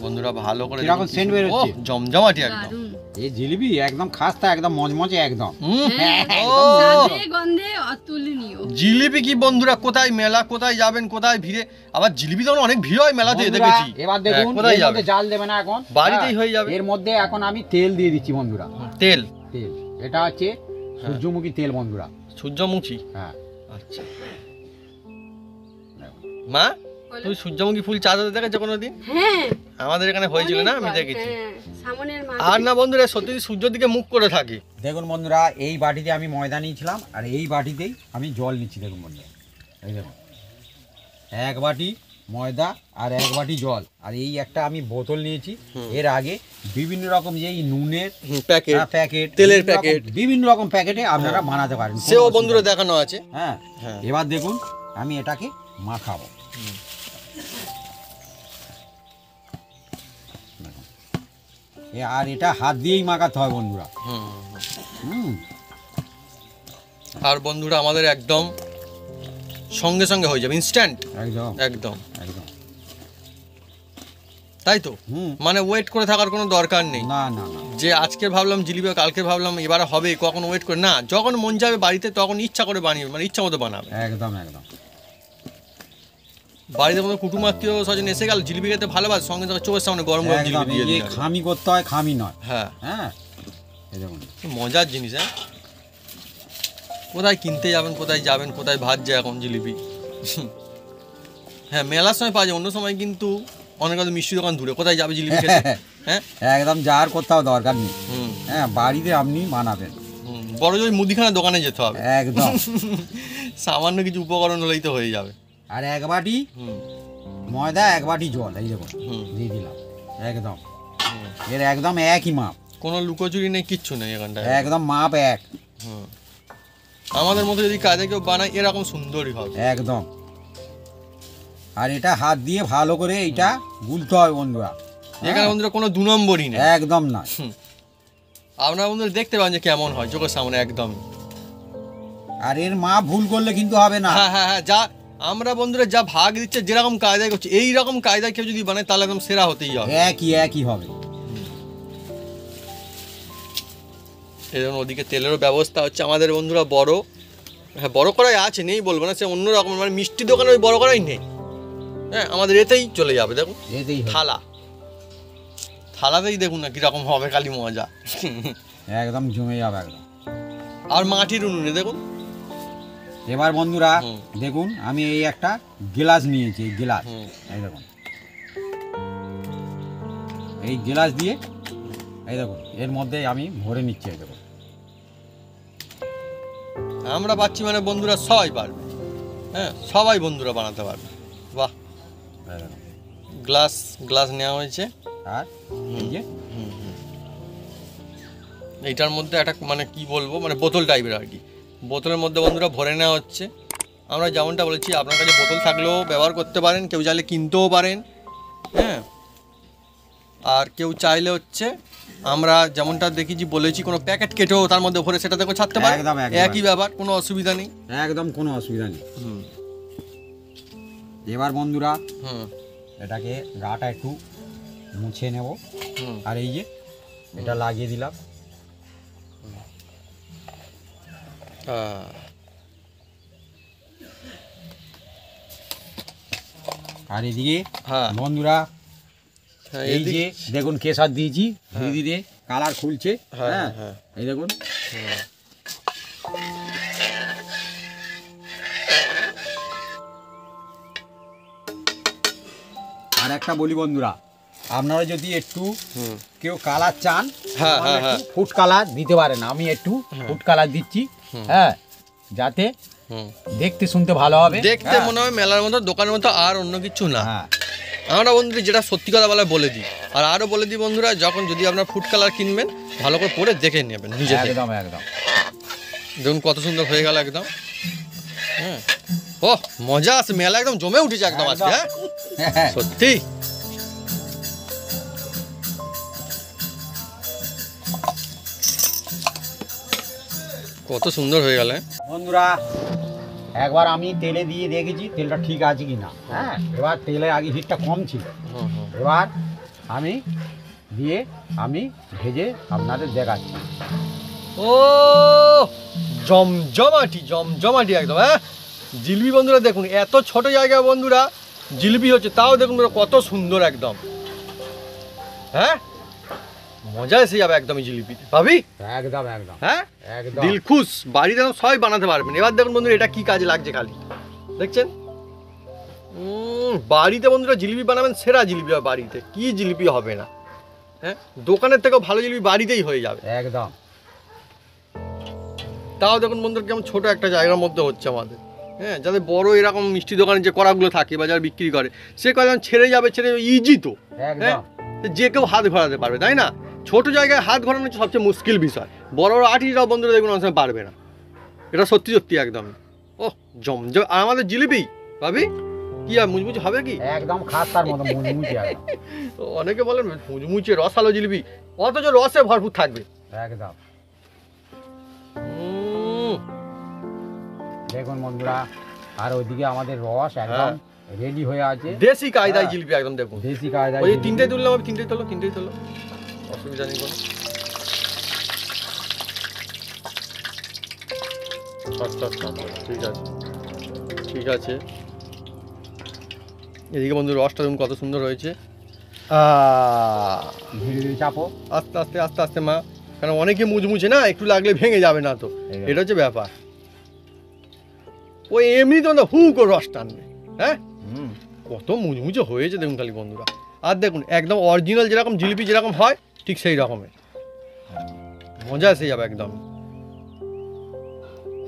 বন্ধুরা ভালো করে কিরকম scent বেরোচ্ছে? জমজমাটি একদম। দারুণ। এই জিলিপি একদম খাস্তা, একদম মজমজে একদম। হ্যাঁ, ও, স্বাদে গন্ধে অতুলনীয়। জিলিপি কি বন্ধুরা, কোথায় মেলা, কোথায় যাবেন, কোথায় ভিড়ে, আবার জিলিপি তো অনেক ভিড় হয় মেলাতে বন্ধুরা, দেখেছি। এবার দেখুন কোথায় এর যাবে? মধ্যে জাল দেবে না এখন, বাড়িতেই হ্যাঁ, হয়ে যাবে। এর মধ্যে এখন আমি তেল দিয়ে দিচ্ছি বন্ধুরা। তেল, তেল এটা হচ্ছে সূর্যমুখী তেল বন্ধুরা। সূর্যমুখী। হ্যাঁ আচ্ছা মা, তুই সূর্যমুখী ফুল চাঁদে দেখেছো কোনোদিন? হ্যাঁ আমাদের এখানে হয়েছিল না, আমি অনেকবার, দেখেছি। হ্যাঁ, সামনের আর না বন্ধুরা সত্যি সূর্যের দিকে মুখ করে থাকে। দেখুন বন্ধুরা এই বাটিতে আমি ময়দা নিয়েছিলাম, আর এই বাটিতেই আমি জল নিচ্ছি। দেখুন বন্ধুরা এই দেখুন 1 বাটি ময়দা আর 1 বাটি জল, আর এই একটা আমি বোতল নিয়েছি। এর আগে বিভিন্ন রকম যে এই নুনের প্যাকেট, প্যাকেট, তেলের প্যাকেট, বিভিন্ন রকম প্যাকেটে আপনারা বানাতে পারেন, কোনো সেও অসুবিধা বন্ধুরা নেই। দেখানো আছে। হ্যাঁ হ্যাঁ। এবার দেখুন আমি এটাকে মাখাবো। আর এটা হাত দিয়েই মাখাতে হয় বন্ধুরা। আর বন্ধুরা আমাদের একদম সঙ্গে সঙ্গে হয়ে যাবে, ইনস্ট্যান্ট একদম একদম, একদম। তাই তো। মানে ওয়েট করে থাকার কোনো দরকার নেই, না না না, যে আজকে ভাবলাম জিলিপি, কালকে ভাবলাম এবারে হবে, কখন ওয়েট করে না, যখন মন যাবে বাড়িতে তখন ইচ্ছা করে বানিয়ে, মানে ইচ্ছা মতো বানাবে। একদম একদম। বাড়িতে কোনো কুটুম আত্মীয় স্বজন এসে গেল, জিলিপি খেতে ভালোবাসে, সঙ্গে সঙ্গে চোখের সামনে গরম গরম একদম জিলিপি দিয়ে এই দিই। খামি করতে হয়, খামি নয়। হ্যাঁ হ্যাঁ এই দেখুন মজার জিনিস। হ্যাঁ কোথায় কিনতে যাবেন, কোথায় যাবেন, কোথায় ভাজছে এখন জিলিপি। হ্যাঁ মেলার সময় পাওয়া যায়, অন্য সময় কিন্তু অনেক হয়তো মিষ্টি দোকান দূরে, কোথায় যাবে জিলিপি খেতে। হ্যাঁ একদম যার কোথাও দরকার নেই। হ্যাঁ বাড়িতে আপনি বানাবেন, বড় জোর মুদিখানা দোকানে যেতে হবে একদম। সামান্য কিছু উপকরণ হলেই তো হয়ে যাবে। আর 1 বাটি ময়দা 1 বাটি জল, এই দেখুন দিয়ে দিলাম। একদম এর একদম একই মাপ, কোনো লুকোচুরি নেই, কিচ্ছু নেই এখানটায়, একদম মাপ এক। আমাদের মতো যদি কাজে কেউ বানায় এরকম সুন্দরই হবে একদম। আর এটা হাত দিয়ে ভালো করে এটা গুলতে হয় বন্ধুরা। এখানে বন্ধুরা কোনো 2 নম্বরই নেই, একদম না। আপনারা বন্ধুরা দেখতে পান যে কেমন হয় চোখের সামনে একদম। আর এর মাপ ভুল করলে কিন্তু হবে না। হ্যাঁ হ্যাঁ হ্যাঁ, যা আমরা বন্ধুরা যা ভাগ দিচ্ছে, যেরকম কায়দায় করছে, এইরকম কায়দায় কেউ যদি বানায় তাহলে একদম সেরা হতেই হবে। একই হবে। এরকম ওদিকে তেলেরও ব্যবস্থা হচ্ছে আমাদের বন্ধুরা বড়, হ্যাঁ বড় কড়াই আছে, নেই বলবো না, সে অন্য রকম, মানে মিষ্টি দোকানে ওই বড় কড়াই নেই। হ্যাঁ আমাদের এতেই চলে যাবে, দেখুন এতেই হবে। থালাতেই দেখুন না কিরকম হবে, খালি মজা। একদম জমে যাবে একদম। আর মাটির উনুনে দেখুন। এবার বন্ধুরা দেখুন আমি এই একটা গ্লাস নিয়েছি, এই গ্লাস এই দেখুন, এই গ্লাস দিয়ে এই দেখুন এর মধ্যে আমি ভরে নিচ্ছি। এই দেখুন আমরা পাচ্ছি মানে বন্ধুরা সবাই পারবে, হ্যাঁ সবাই বন্ধুরা বানাতে পারবে। বাহ, গ্লাস গ্লাস নেওয়া হয়েছে। আর এই যে এইটার মধ্যে একটা মানে কি বলবো, মানে বোতল টাইপের আর কি, বোতলের মধ্যে বন্ধুরা ভরে নেওয়া হচ্ছে। আমরা যেমনটা বলেছি আপনার কাছে বোতল থাকলেও ব্যবহার করতে পারেন, কেউ চাইলে কিনতেও পারেন, হ্যাঁ। আর কেউ চাইলে হচ্ছে আমরা যেমনটা দেখেছি বলেছি কোনো প্যাকেট কেটেও তার মধ্যে ভরে সেটা দেখো ছাড়তে পারে, একদম, একদম। একই ব্যাপার, কোনো অসুবিধা নেই। একদম কোনো অসুবিধা নেই। এবার বন্ধুরা হুম এটাকে গাটা একটু মুছে নেব। হুম আর এই যে এটা লাগিয়ে দিলাম। আর এদিকে হ্যাঁ বন্ধুরা হ্যাঁ, এই এদিকে- যে দেখুন কেশর দিয়েছি, ধীরে ধীরে কালার খুলছে। হ্যাঁ, হ্যাঁ হ্যাঁ। এই দেখুন। আর একটা বলি বন্ধুরা, আপনারা যদি একটু হুম কেউ কালার চান, হ্যাঁ, তাহলে হ্যাঁ, একটু হ্যাঁ। ফুড কালার দিতে পারেন। আমি একটু ফুড কালার দিচ্ছি, হ্যাঁ, যাতে হুম দেখতে শুনতে ভালো হবে। দেখতে হ্যাঁ, মনে হয় মেলার মতো, দোকানের মতো, আর অন্য কিছু না। হ্যাঁ আমরা বন্ধুরা যেটা সত্যি কথা বলে দিই, আর আরও বলে দিই বন্ধুরা, যখন যদি আপনার ফুড কালার কিনবেন ভালো করে পরে দেখে নেবেন নিজে থেকে। একদম একদম। দেখুন কত সুন্দর হয়ে গেল একদম। হ্যাঁ, ও মজা আছে, মেলা একদম জমে উঠেছে একদম আজকে। হ্যাঁ হ্যাঁ, সত্যি কত সুন্দর হয়ে গেল। বন্ধুরা একবার আমি তেলে দিয়ে দেখেছি তেলটা ঠিক আছে কি না। হ্যাঁ, এবার তেলে আগে হিটটা কম ছিল, এবার আমি দিয়ে আমি ভেজে আপনাদের দেখাচ্ছি। ও জমজমাটি জমজমাটি একদম। হ্যাঁ, জিলিপি বন্ধুরা দেখুন, এত ছোট জায়গায় বন্ধুরা জিলিপি হচ্ছে, তাও দেখুন কত সুন্দর একদম। হ্যাঁ, মজা এসে যাবে একদম এই জিলিপিতে, ভাবি। একদম একদম হ্যাঁ, একদম। দিল খুশ, বাড়িতে একদম সবাই বানাতে পারবেন। এবার দেখুন বন্ধুরা এটা কি কাজে লাগছে, খালি দেখছেন। বাড়িতে বন্ধুরা জিলিপি বানাবেন, সেরা জিলিপি হবে বাড়িতে, কি জিলিপি হবে না। হ্যাঁ, দোকানের থেকেও ভালো জিলিপি বাড়িতেই হয়ে যাবে একদম। তাও দেখুন বন্ধুরা কেমন ছোট একটা জায়গার মধ্যে হচ্ছে আমাদের। হ্যাঁ, যাদের বড় এরকম মিষ্টি দোকানে যে কড়াগুলো থাকে বা যারা বিক্রি করে, সে কয়েকজন ছেড়ে যাবে, ইজি তো। হ্যাঁ, একদম যে কেউ হাত ঘোরাতে পারবে, তাই না? ছোট জায়গায় হাত ঘোরানো হচ্ছে সবচেয়ে মুশকিল বিষয়। বড় বড় আর্টিস্টরাও বন্ধুরা দেখুন অনেক সময় পারবে না, এটা সত্যি সত্যি একদম। ও জমজম। আর আমাদের জিলিপি ভাবি কি আর মুচমুচে হবে কি? একদম খাস্তার মতো মুচমুচে একদম। তো অনেকে বলেন মুচমুচে রসালো জিলিপি, অথচ রসে ভরপুর থাকবে একদম। উম, দেখুন বন্ধুরা, আর ওইদিকে আমাদের রস একদম হ্যাঁ। রেডি হয়ে আছে। দেশি কায়দায় হ্যাঁ। জিলিপি একদম দেখুন। দেশি কায়দায় ওই যে জিলিপি। তিনটেই তুললাম আমি, তিনটেই তোলো, অসুবিধা নেই কোনো। আচ্ছা আচ্ছা আচ্ছা, ঠিক আছে ঠিক আছে। এদিকে বন্ধু রসটা দেখুন কত সুন্দর হয়েছে। ধীরে ধীরে চাপো। আস্তে আস্তে আস্তে আস্তে মা, কারণ অনেকে মুচমুচে না, একটু লাগলে ভেঙে যাবে না তো, একদম। এটা হচ্ছে ব্যাপার। ওই এমনি তো না হু করে রস টানবে। হ্যাঁ, হুম, কত মুচমুচে হয়েছে দেখুন খালি বন্ধুরা। আর দেখুন একদম অরিজিনাল যেরকম জিলিপি যেরকম হয় ঠিক সেই রকমের, মজা এসে যাবে একদম।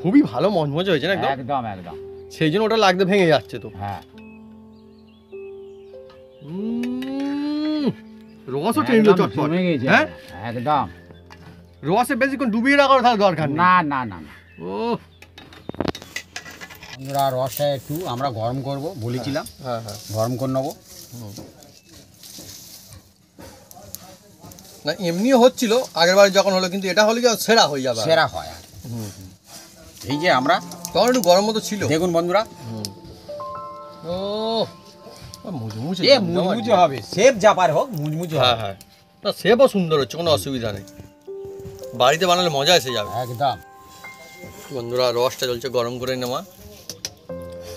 খুবই ভালো মজমজা হয়েছে না একদম, একদম একদম। সেই জন্য ওটা লাগতে ভেঙে যাচ্ছে তো। হ্যাঁ, রসও টেনে নিল একদম চটপট। জমে গেছে। হ্যাঁ, একদম। রসে বেশিক্ষণ ডুবিয়ে রাখার তার দরকার নেই। না না না না। ও বন্ধুরা রসটা একটু আমরা গরম করব বলেছিলাম, হ্যাঁ হ্যাঁ, গরম করে নেবো। না এমনিও হচ্ছিল আগেরবার যখন হলো, কিন্তু এটা হলে কি সেরা হয়ে যাবে। সেরা হয় আর। এই যে আমরা তখন একটু গরম মতো ছিল। দেখুন বন্ধুরা, ও মুচমুচে এ মুচমুচে হবে, শেপ জাপার হোক মুচমুচে হ্যাঁ হবে। হ্যাঁ, না সেবও সুন্দর হচ্ছে, কোনো অসুবিধা নেই, বাড়িতে বানালে মজা এসে যাবে। একদম। বন্ধুরা রসটা চলছে গরম করে নেওয়া।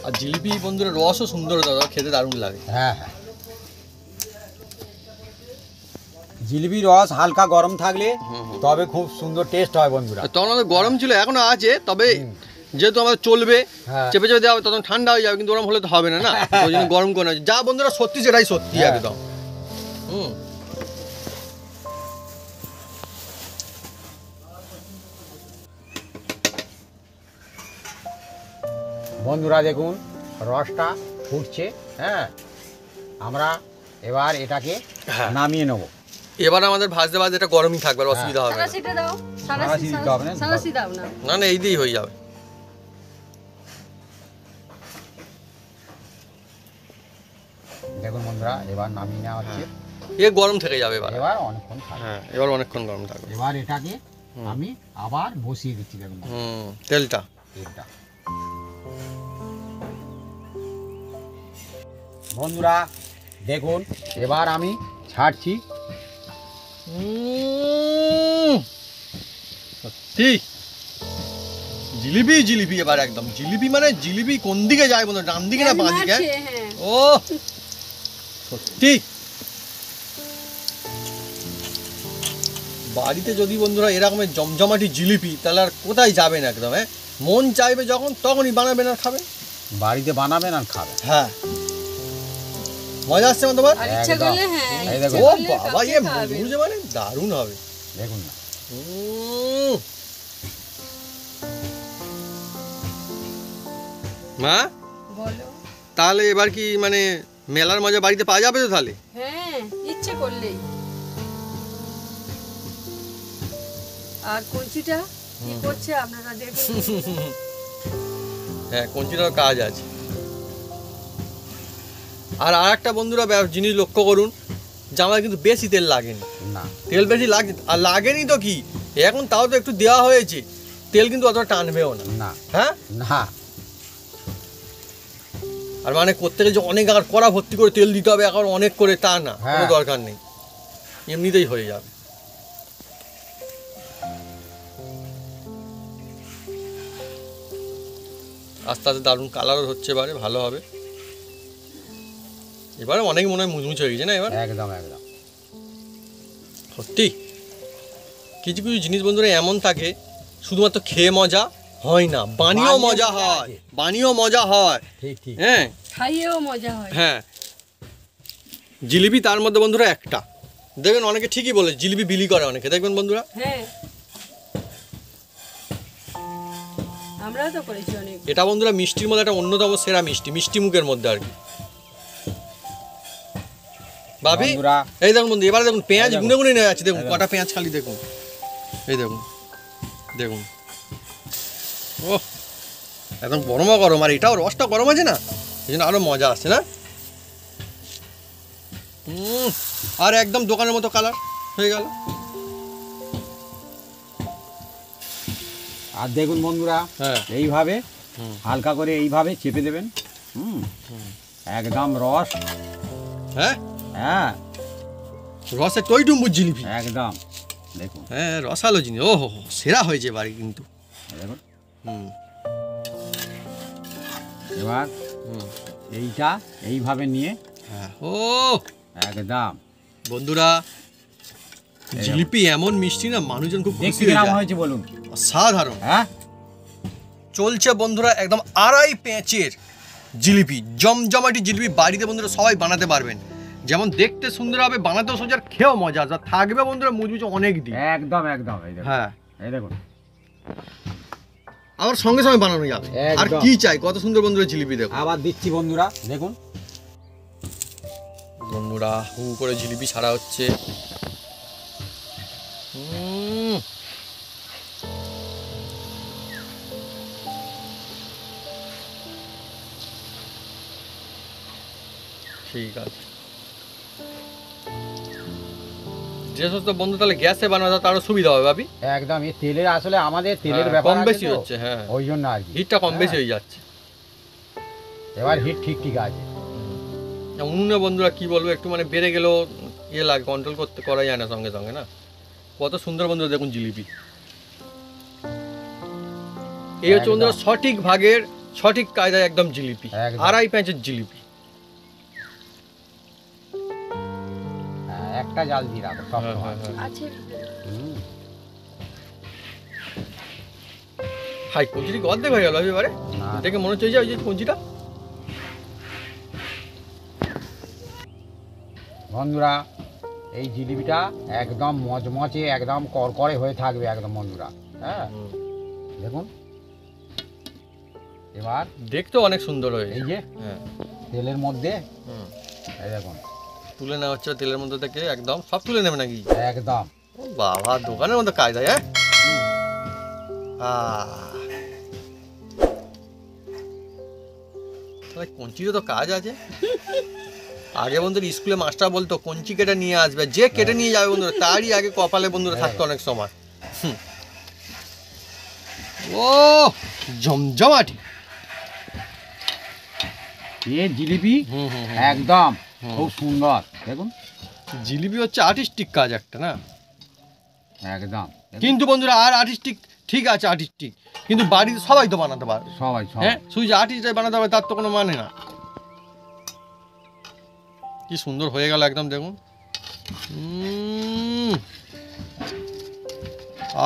আর জিলিপি বন্ধুরা রসও সুন্দর, দাদা খেতে দারুণ লাগে। হ্যাঁ হ্যাঁ, জিলিপির রস হালকা গরম থাকলে তবে খুব সুন্দর টেস্ট হয় বন্ধুরা। তখন আমাদের গরম ছিল, এখনো আছে, তবে যেহেতু আমাদের চলবে হ্যাঁ। চেপে চেপে দেওয়া হবে, তখন ঠান্ডা হয়ে যাবে, কিন্তু গরম হলে তো হবে না, না ওই জন্য গরম করে নেওয়া। যা বন্ধুরা সত্যি সেটাই সত্যি হ্যাঁ। একদম। হুম, বন্ধুরা দেখুন রসটা ফুটছে। হ্যাঁ, আমরা এবার এটাকে হ্যাঁ। নামিয়ে নেব। এবার আমাদের ভাজতে ভাজতে এটা গরমই থাকবে, আর অসুবিধা হবে না। সারাশিটা দাও, সারাশি দিতে হবে না? সারাশি দাও না। না না, এই দিয়েই হয়ে যাবে। দেখুন বন্ধুরা এবার নামিয়ে নেওয়া হচ্ছে। এ গরম থেকে যাবে এবার। এবার অনেকক্ষণ থাকবে। হ্যাঁ, এবার অনেকক্ষণ গরম থাকবে। এবার এটাকে আমি আবার বসিয়ে দিচ্ছি। দেখুন তেলটা। তেলটা বন্ধুরা দেখুন এবার আমি ছাড়ছি। সত্যি জিলিপি জিলিপি, এবার একদম জিলিপি, মানে জিলিপি কোন দিকে যায় বন্ধু, ডান দিকে না বাঁ দিকে? হ্যাঁ। ও সত্যি, বাড়িতে যদি বন্ধুরা এরকমের জমজমাটি জিলিপি, তাহলে আর কোথায় যাবেন একদম। হ্যাঁ, মন চাইবে যখন তখনই বানাবেন আর খাবেন। বাড়িতে বানাবেন আর খাবেন। হ্যাঁ, মজা আসছে তোমার? আর ইচ্ছা একদম। করলে হ্যাঁ, এই ইচ্ছা দেখো। ও করলে বাবা, কাউকে ইয়ে খাওয়াবে। বুঝে মানে দারুণ হবে। দেখুন না মা, বলো। তাহলে এবার কি মানে মেলার মজা বাড়িতে পাওয়া যাবে তো তাহলে? হ্যাঁ, ইচ্ছে করলেই। আর কঞ্চিটা কি করছে আপনারা দেখুন। হ্যাঁ, কঞ্চিটার কাজ আছে। আর একটা বন্ধুরা জিনিস লক্ষ্য করুন, জামায় কিন্তু বেশি তেল লাগেনি। না তেল বেশি লাগে, আর লাগেনি তো কি, এখন তাও তো একটু দেওয়া হয়েছে, তেল কিন্তু অতটা টানবেও না। না হ্যাঁ, না আর মানে করতে গেলে যে অনেক আর কড়া ভর্তি করে তেল দিতে হবে এখন অনেক করে, তা না, কোনো হ্যাঁ। দরকার নেই, এমনিতেই হয়ে যাবে। আস্তে আস্তে দারুণ কালারও হচ্ছে, এবারে ভালো হবে। এবারে অনেক মনে হয় মুচমুচ হয়ে গেছে না এবার? একদম একদম। সত্যি কিছু কিছু জিনিস বন্ধুরা এমন থাকে, শুধুমাত্র খেয়ে মজা হয় না, বানিয়েও বানিয়ে মজা মজা হয়, আছে। বানিয়েও মজা হয়। ঠিক ঠিক। হ্যাঁ খাইয়েও মজা হয়। হ্যাঁ, জিলিপি তার মধ্যে বন্ধুরা একটা, দেখবেন অনেকে ঠিকই বলে জিলিপি বিলি করে অনেকে, দেখবেন বন্ধুরা। হ্যাঁ, আমরাও তো করেছি অনেক। এটা বন্ধুরা মিষ্টির মধ্যে একটা অন্যতম সেরা মিষ্টি, মিষ্টি মুখের মধ্যে আর কি। ভাবি বন্ধুরা এই দেখুন বন্ধু, এবারে দেখুন পেঁয়াজ এই দেখুন। গুনে গুনে নিয়ে যাচ্ছে, দেখুন এই দেখুন। কটা পেঁয়াজ খালি দেখুন, এই দেখুন দেখুন, ও একদম গরমা গরম, আর এটাও রসটা গরম আছে না, এই জন্য আরো মজা আসছে না। আর একদম দোকানের মতো কালার হয়ে গেল। আর দেখুন বন্ধুরা হ্যাঁ এইভাবে হুম। হালকা করে এইভাবে চেপে দেবেন। একদম রস। হ্যাঁ, হ্যাঁ রসে টইটুম্বুর জিলিপি, একদম। দেখুন হ্যাঁ রসালো জিনিস, ও হো সেরা হয়েছে বাড়ি কিন্তু। দেখুন হুম এবার হুম এইটা এইভাবে নিয়ে হ্যাঁ, ও একদম বন্ধুরা জিলিপি এমন মিষ্টি না, মানুষজন খুব দেখতে খুশি হয়ে কিরকম যায়, হয়েছে বলুন। সাধারণ। হ্যাঁ চলছে বন্ধুরা একদম 2.5 পেঁচের জিলিপি, জমজমাটি জিলিপি বাড়িতে বন্ধুরা সবাই বানাতে পারবেন, যেমন দেখতে সুন্দর হবে, বানাতেও সোজা, আর খেয়েও মজা, যা থাকবে বন্ধুরা মুচমুচে অনেক দিন। একদম একদম। এই দেখুন হ্যাঁ, এই দেখুন আবার সঙ্গে সঙ্গে বানানো যাবে, আর একদম। কি চাই, কত সুন্দর বন্ধুরা জিলিপি দেখো। আবার দিচ্ছি বন্ধুরা দেখুন। বন্ধুরা হু করে জিলিপি ছাড়া হচ্ছে। ঠিক আছে, যে সমস্ত বন্ধু তাহলে গ্যাসে বানানো তারও সুবিধা হবে ভাবি। একদম এই তেলের আসলে আমাদের তেলের হ্যাঁ, ব্যাপার কম আছে বেশি তো, হচ্ছে, হ্যাঁ ওই জন্য আর কি হিটটা কম বেশি হ্যাঁ। হয়ে যাচ্ছে। এবার হিট ঠিক ঠিক আছে। উনুনে বন্ধুরা কি বলবো, একটু মানে বেড়ে গেলেও ইয়ে লাগে, কন্ট্রোল করতে করা যায় না সঙ্গে সঙ্গে না। কত সুন্দর বন্ধুরা দেখুন জিলিপি, এই হচ্ছে বন্ধুরা একদম। সঠিক ভাগের সঠিক কায়দায় একদম জিলিপি, একদম। 2.5 পেঁচের জিলিপি। হ্যাঁ, একটা জাল দিয়ে রাখো সব হ্যাঁ, সময়। হ্যাঁ, হ্যাঁ। আছে। হুম। হাই কঞ্চিটি অর্ধেক হয়ে গেল এবারে, না। দেখে মনে হচ্ছে যে ওই যে কঞ্চিটা। বন্ধুরা এই জিলিপিটা একদম মচমচে একদম করকরে হয়ে থাকবে একদম বন্ধুরা। হ্যাঁ হুম। দেখুন এবার দেখতেও অনেক সুন্দর হয়েছে। এই যে হ্যাঁ, তেলের মধ্যে হুম, এই দেখুন তুলে নেওয়া হচ্ছে তেলের মধ্যে থেকে একদম। সব তুলে নেবে নাকি? একদম। ও বাবা, দোকানের মধ্যে কাজ হয়। হ্যাঁ, কঞ্চিরও তো কাজ আছে। আগে বন্ধুরা স্কুলে মাস্টার বলতো কঞ্চি কেটে নিয়ে আসবে, যে কেটে নিয়ে যাবে বন্ধুরা তারই আগে কপালে বন্ধুরা থাকতো অনেক সময়। ও জমজমাটি এ জিলিপি একদম খুব সুন্দর। দেখুন জিলিপি হচ্ছে আর্টিস্টিক কাজ একটা, না? একদম। কিন্তু বন্ধুরা আর আর্টিস্টিক ঠিক আছে, আর্টিস্টিক, কিন্তু বাড়িতে সবাই তো বানাতে পারে। সবাই হ্যাঁ, শুধু যে আর্টিস্টরাই বানাতে পারে তার তো কোনো মানে না। কি সুন্দর হয়ে গেল একদম, দেখুন।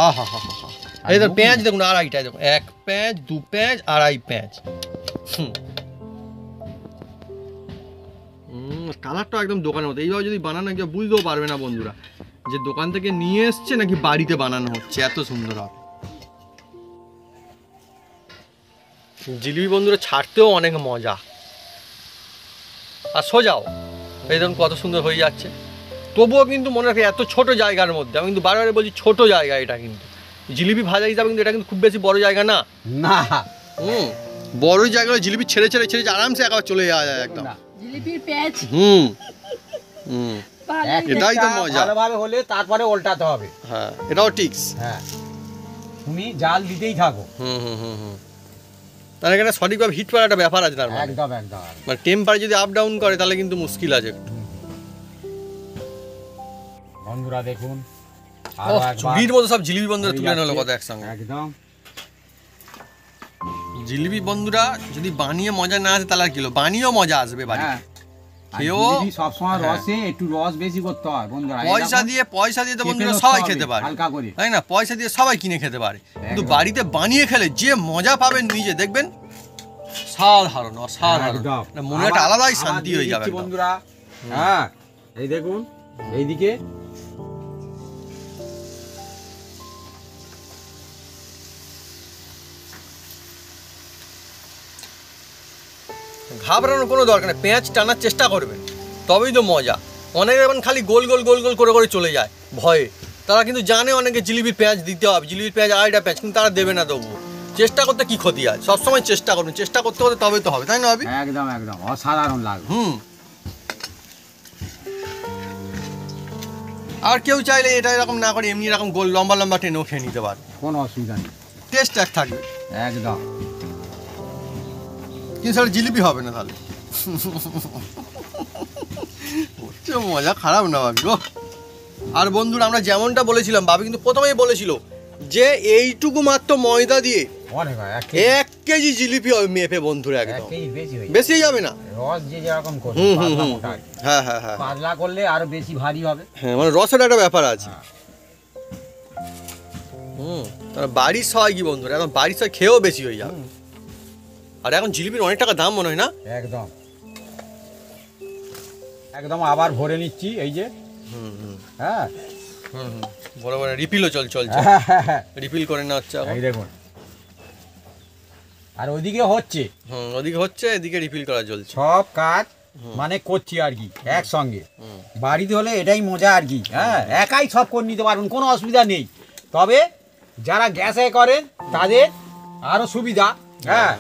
আহা হা হা। এই তো পেঁয়াজ দেখুন, আড়াইটায় দেখুন, 1 পেঁয়াজ 2 পেঁয়াজ 2.5 পেঁয়াজ। কালারটা একদম দোকানের মতো। এইভাবে যদি বানানো কেউ বুঝতেও পারবে না বন্ধুরা যে দোকান থেকে নিয়ে এসছে নাকি বাড়িতে বানানো হচ্ছে, এত সুন্দর হবে। জিলিপি বন্ধুরা ছাড়তেও অনেক মজা, আর সোজাও। এই দেখুন কত সুন্দর হয়ে যাচ্ছে। তবুও কিন্তু মনে রাখি এত ছোট জায়গার মধ্যে, আমি কিন্তু বারবার বলছি ছোট জায়গা এটা, কিন্তু জিলিপি ভাজা হিসাবে কিন্তু এটা কিন্তু খুব বেশি বড় জায়গা না। না, বড় জায়গায় জিলিপি ছেড়ে ছেড়ে ছেড়ে আরামসে একবার চলে যাওয়া যায় একদম। জিলিপির পেঁয়াজ এটাই তো মজা। ভালোভাবে হলে তারপরে উল্টাতে হবে। হ্যাঁ, এটাও টিক্স। হ্যাঁ, তুমি জাল দিতেই থাকো। তার এখানে সঠিকভাবে হিট করার একটা ব্যাপার আছে তার মানে। একদম একদম। মানে টেম্পারেচার যদি আপ ডাউন করে তাহলে কিন্তু মুশকিল আছে একটু। বন্ধুরা দেখুন আরো একবার চুরির মতো সব জিলিপি বন্ধুরা তুলে নিল কত একসঙ্গে। একদম। জিলিপি বন্ধুরা যদি বানিয়ে মজা না আসে তাহলে আর কিলো, বানিয়েও মজা আসবে বাড়ি। হ্যাঁ, খেয়েও সবসময় রসে একটু রস বেশি করতে হয় বন্ধুরা। পয়সা দিয়ে তো বন্ধুরা সবাই খেতে পারে, হালকা করে, তাই না? পয়সা দিয়ে সবাই কিনে খেতে পারে, কিন্তু বাড়িতে বানিয়ে খেলে যে মজা পাবেন নিজে দেখবেন, সাধারণ অসাধারণ। মনে একটা আলাদাই শান্তি হয়ে যাবে বন্ধুরা। হ্যাঁ, এই দেখুন এইদিকে ঘাবড়ানোর কোনো দরকার নেই, পেঁয়াজ টানার চেষ্টা করবেন তবেই তো মজা। অনেকে এখন খালি গোল গোল গোল গোল করে করে চলে যায় ভয়ে, তারা কিন্তু জানে অনেকে জিলিপির পেঁয়াজ দিতে হবে, জিলিপির পেঁয়াজ 2.5 পেঁয়াজ, কিন্তু তারা দেবে না। তবুও চেষ্টা করতে কি ক্ষতি আছে? সবসময় চেষ্টা করবেন, চেষ্টা করতে করতে তবেই তো হবে, তাই না? একদম একদম অসাধারণ লাগবে। আর কেউ চাইলে এটা এরকম না করে এমনি এরকম গোল লম্বা লম্বা টেনেও খেয়ে নিতে পারে, কোনো অসুবিধা নেই, টেস্ট এক থাকবে একদম। কিন্তু সেটা জিলিপি হবে না তাহলে। হচ্ছে মজা, খারাপ না ভাবি গো। আর বন্ধুরা আমরা যেমনটা বলেছিলাম, বাবি কিন্তু প্রথমেই বলেছিল যে এইটুকু মাত্র ময়দা দিয়ে 1 কেজি জিলিপি হবে মেপে বন্ধুরা, একদম বেশি যাবে না। রস যে যেরকম করে হ্যাঁ হ্যাঁ হ্যাঁ, পাতলা করলে আরো বেশি ভারী হবে। হ্যাঁ, মানে রসের একটা ব্যাপার আছে। বাড়ির সবাই কি বন্ধুরা এখন বাড়ির সবাই খেয়েও বেশি হয়ে যাবে। আর এখন জিলিপির অনেক টাকা দাম মনে হয় না? একদম একদম। আবার ভরে নিচ্ছি এই যে। হ্যাঁ, বড় বড় রিপিলও চলছে, রিপিল করে নেওয়া হচ্ছে এই দেখুন। আর ওইদিকে হচ্ছে, ওদিকে হচ্ছে, এদিকে রিপিল করা চলছে। সব কাজ মানে করছি আর কি একসঙ্গে। বাড়িতে হলে এটাই মজা আর কি। হ্যাঁ, একাই সব করে নিতে পারবেন, কোনো অসুবিধা নেই। তবে যারা গ্যাসে করেন তাদের আরো সুবিধা। হ্যাঁ,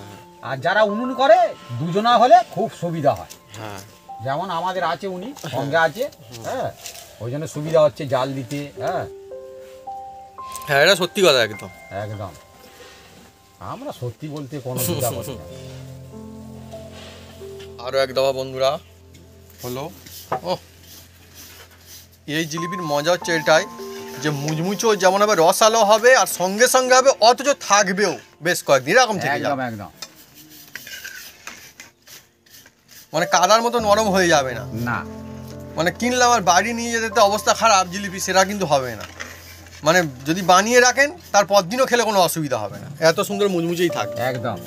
আর যারা উনুন করে দুজনা হলে খুব সুবিধা হয়। হ্যাঁ, যেমন আমাদের আছে, উনি সঙ্গে আছে। হ্যাঁ, ওই জন্য সুবিধা হচ্ছে জাল দিতে। হ্যাঁ হ্যাঁ, এটা সত্যি কথা একদম একদম। আমরা সত্যি বলতে কোনো সুবিধা করছি না। আরও এক দফা বন্ধুরা হলো। ও, এই জিলিপির মজা হচ্ছে এটাই যে মুচমুচো যেমন হবে, রসালো হবে, আর সঙ্গে সঙ্গে হবে, অথচ থাকবেও বেশ কয়েকদিন এরকম থেকে যাবে। একদম মানে কাদার মতো নরম হয়ে যাবে না। না, মানে কিনলাম আর বাড়ি নিয়ে যেতে অবস্থা খারাপ জিলিপি, সেটা কিন্তু হবে না। মানে যদি বানিয়ে রাখেন তার পরদিনও খেলে কোনো অসুবিধা হবে না, এত সুন্দর মুচমুচেই থাকে একদম।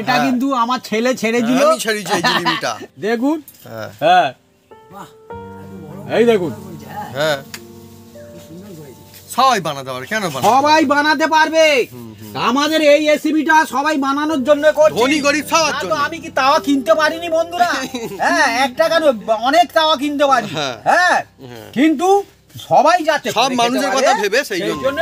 এটা কিন্তু আমার ছেলে ছেড়ে দিল, আমি ছেড়েছি এই জিলিপিটা। দেখুন। হ্যাঁ হ্যাঁ, এই দেখুন। হ্যাঁ, সবাই বানাতে পারে, কেন বানাতে সবাই বানাতে পারবে। আমাদের এই রেসিপিটা সবাই বানানোর জন্য করছি, ধনী গরিব সবার না তো জন্য। আমি কি তাওয়া কিনতে পারিনি বন্ধুরা? হ্যাঁ, একটা কেন অনেক তাওয়া কিনতে পারি। হ্যাঁ। হ্যাঁ, কিন্তু সবাই যাতে সব করে খেতে মানুষের পারে, কথা ভেবে সেই জন্য। জন্য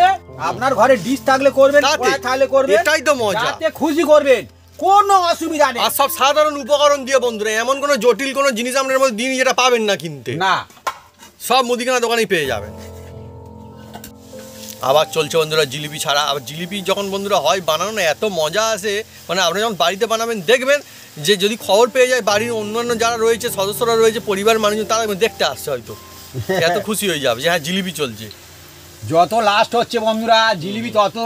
আপনার ঘরে ডিশ থাকলে করবেন, তাতে, কড়াই থাকলে করবেন, এটাই তো মজা। যাতে খুশি করবেন, কোনো অসুবিধা নেই। আর সব সাধারণ উপকরণ দিয়ে বন্ধুরা, এমন কোনো জটিল কোনো জিনিস আপনার মধ্যে দিন যেটা পাবেন না কিনতে, না, সব মুদিখানা দোকানেই পেয়ে যাবেন। আবার চলছে বন্ধুরা জিলিপি ছাড়া। আবার জিলিপি যখন বন্ধুরা হয় বানানো না এত মজা আসে, মানে আপনি যখন বাড়িতে বানাবেন দেখবেন যে যদি খবর পেয়ে যায় বাড়ির অন্যান্য যারা রয়েছে সদস্যরা রয়েছে পরিবার মানুষ তারা দেখতে আসছে হয়তো, এত খুশি হয়ে যাবে যে হ্যাঁ জিলিপি চলছে। যত লাস্ট হচ্ছে বন্ধুরা জিলিপি তত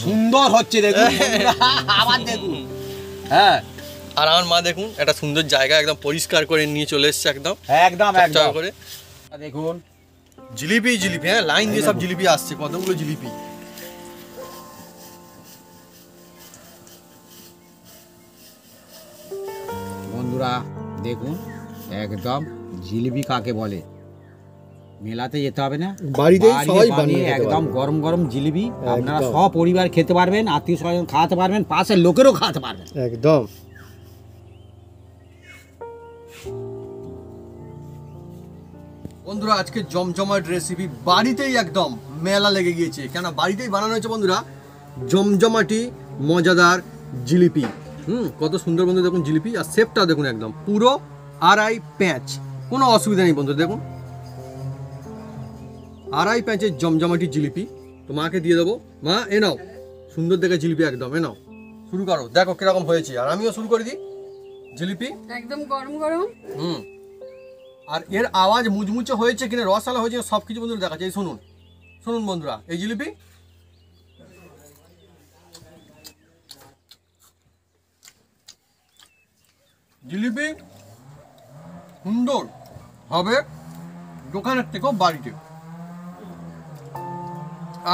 সুন্দর হচ্ছে, দেখুন বন্ধুরা, আবার দেখুন। হ্যাঁ, আর আমার মা দেখুন একটা সুন্দর জায়গা একদম পরিষ্কার করে নিয়ে চলে এসছে একদম একদম চকচক একদম করে। দেখুন জিলিপি জিলিপি, হ্যাঁ লাইন দিয়ে সব জিলিপি আসছে, কতগুলো জিলিপি। বন্ধুরা দেখুন, একদম জিলিপি কাকে বলে, মেলাতে যেতে হবে না, বাড়িতেই বাড়িতে সবাই বানিয়ে বানিয়ে খেতে একদম পারবে। গরম গরম জিলিপি আপনারা একদম। সপরিবার খেতে পারবেন, আত্মীয় স্বজন খাওয়াতে পারবেন, পাশের লোকেরও খাওয়াতে পারবেন। একদম। বন্ধুরা আজকে জমজমাট রেসিপি বাড়িতেই একদম মেলা লেগে গিয়েছে, কেন বাড়িতেই বানানো হয়েছে বন্ধুরা জমজমাটি মজাদার জিলিপি। কত সুন্দর বন্ধু দেখুন জিলিপি, আর শেপটা দেখুন একদম পুরো আড়াই প্যাঁচ, কোনো অসুবিধা নেই বন্ধু। দেখুন আড়াই প্যাঁচের জমজমাটি জিলিপি, তো মাকে দিয়ে দেবো। মা এ নাও সুন্দর দেখে জিলিপি, একদম এ নাও শুরু করো, দেখো কিরকম হয়েছে। আর আমিও শুরু করে দিই জিলিপি। একদম গরম গরম। আর এর আওয়াজ মুচমুচে হয়েছে কিনা রসালো হয়েছে সব কিছু বন্ধুরা দেখাচ্ছে। এই শুনুন শুনুন বন্ধুরা এই জিলিপি। জিলিপি সুন্দর হবে দোকানের থেকেও বাড়িতে।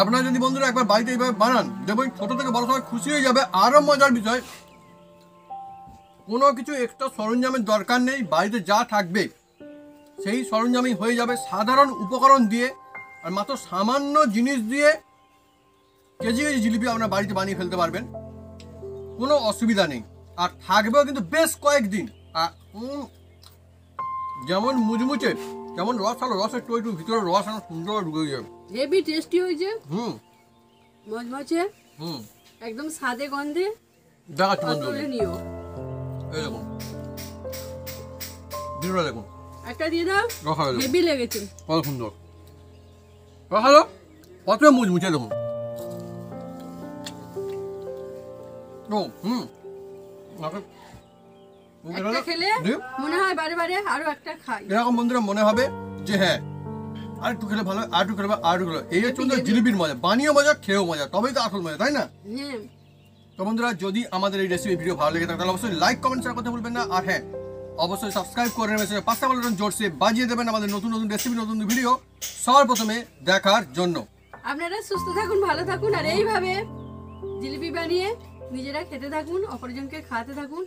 আপনারা যদি বন্ধুরা একবার বাড়িতে এইভাবে বানান দেখবেন ছোট থেকে বড় সবাই খুশি হয়ে যাবে। আরো মজার বিষয়, কোনো কিছু এক্সট্রা সরঞ্জামের দরকার নেই, বাড়িতে যা থাকবে সেই সরঞ্জামই হয়ে যাবে সাধারণ উপকরণ দিয়ে। আর মাত্র সামান্য জিনিস দিয়ে কেজি কেজি জিলিপি আপনার বাড়িতে বানিয়ে ফেলতে পারবেন, কোনো অসুবিধা নেই। আর থাকবেও কিন্তু বেশ কয়েকদিন। আর যেমন মুচমুচে যেমন রস আলো, রসের একটু একটু ভিতরে রস আনো সুন্দর ঢুকে যাবে। হেভি টেস্টি হয়েছে, হুম মজমজে, হুম একদম স্বাদে গন্ধে। দেখাচ্ছি বন্ধু, তুলে নিও, এই দেখুন ভিডিওটা দেখুন, একটা দিয়ে দাও। রসালো দেখুন হেভি লেগেছে। কত সুন্দর রসালো, কত মুচমুচে দেখুন। ও একটা খেলে মনে হয় বারে বারে আরো একটা খাই। এরকম বন্ধুরা মনে হবে যে হ্যাঁ আর একটু খেলে ভালো হয়, আর একটু খেলে আর একটু খেলে। এই হচ্ছে বন্ধুরা জিলিপির মজা, বানিয়ে মজা খেয়েও মজা, তবেই তো আসল মজা, তাই না? হ্যাঁ, তো বন্ধুরা যদি আমাদের এই রেসিপি ভিডিও ভালো লেগে থাকে তাহলে অবশ্যই লাইক কমেন্ট শেয়ার করতে ভুলবেন না। আর হ্যাঁ অবশ্যই সাবস্ক্রাইব করে নেবেন, পাঁচটা বাটন জোরসে বাজিয়ে দেবেন আমাদের নতুন নতুন রেসিপি নতুন ভিডিও সবার প্রথমে দেখার জন্য। আপনারা সুস্থ থাকুন, ভালো থাকুন, আর এইভাবে জিলিপি বানিয়ে নিজেরা খেতে থাকুন, অপরজনকে খাওয়াতে থাকুন।